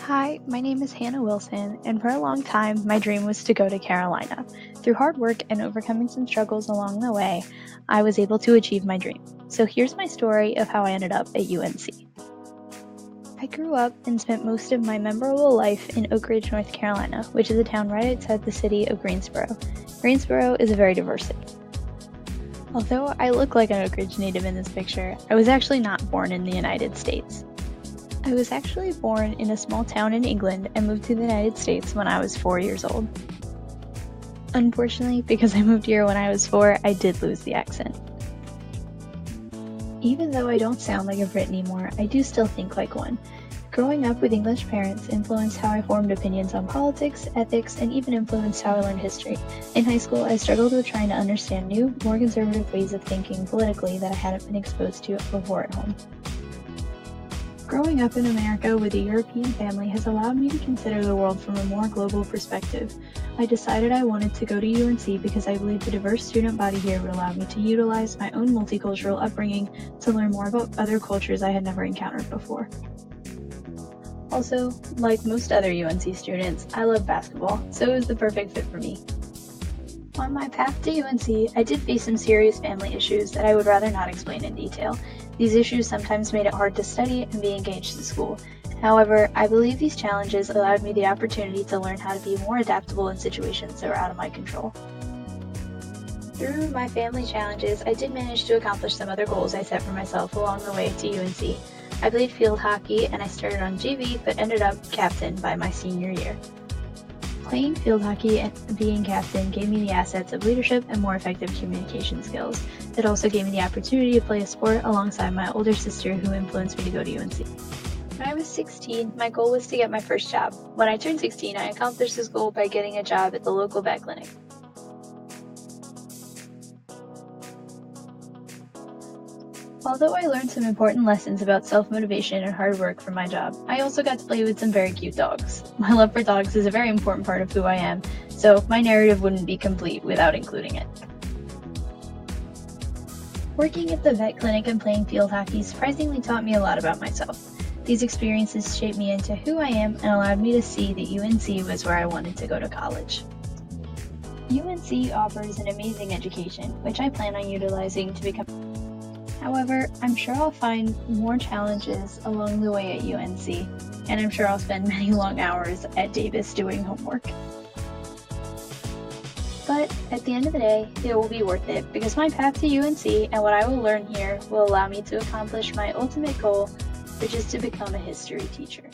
Hi, my name is Hannah Wilson, and for a long time, my dream was to go to Carolina. Through hard work and overcoming some struggles along the way, I was able to achieve my dream. So here's my story of how I ended up at UNC. I grew up and spent most of my memorable life in Oak Ridge, North Carolina, which is a town right outside the city of Greensboro. Greensboro is a very diverse city. Although I look like an Oak Ridge native in this picture, I was actually not born in the United States. I was actually born in a small town in England and moved to the United States when I was 4 years old. Unfortunately, because I moved here when I was 4, I did lose the accent. Even though I don't sound like a Brit anymore, I do still think like one. Growing up with English parents influenced how I formed opinions on politics, ethics, and even influenced how I learned history. In high school, I struggled with trying to understand new, more conservative ways of thinking politically that I hadn't been exposed to before at home. Growing up in America with a European family has allowed me to consider the world from a more global perspective. I decided I wanted to go to UNC because I believed the diverse student body here would allow me to utilize my own multicultural upbringing to learn more about other cultures I had never encountered before. Also, like most other UNC students, I love basketball, so it was the perfect fit for me. On my path to UNC, I did face some serious family issues that I would rather not explain in detail. These issues sometimes made it hard to study and be engaged in school. However, I believe these challenges allowed me the opportunity to learn how to be more adaptable in situations that were out of my control. Through my family challenges, I did manage to accomplish some other goals I set for myself along the way to UNC. I played field hockey and I started on JV but ended up captain by my senior year. Playing field hockey and being captain gave me the assets of leadership and more effective communication skills. It also gave me the opportunity to play a sport alongside my older sister who influenced me to go to UNC. When I was 16, my goal was to get my first job. When I turned 16, I accomplished this goal by getting a job at the local vet clinic. Although I learned some important lessons about self-motivation and hard work from my job, I also got to play with some very cute dogs. My love for dogs is a very important part of who I am, so my narrative wouldn't be complete without including it. Working at the vet clinic and playing field hockey surprisingly taught me a lot about myself. These experiences shaped me into who I am and allowed me to see that UNC was where I wanted to go to college. UNC offers an amazing education, which I plan on utilizing to become. However, I'm sure I'll find more challenges along the way at UNC, and I'm sure I'll spend many long hours at Davis doing homework. But at the end of the day, it will be worth it because my path to UNC and what I will learn here will allow me to accomplish my ultimate goal, which is to become a history teacher.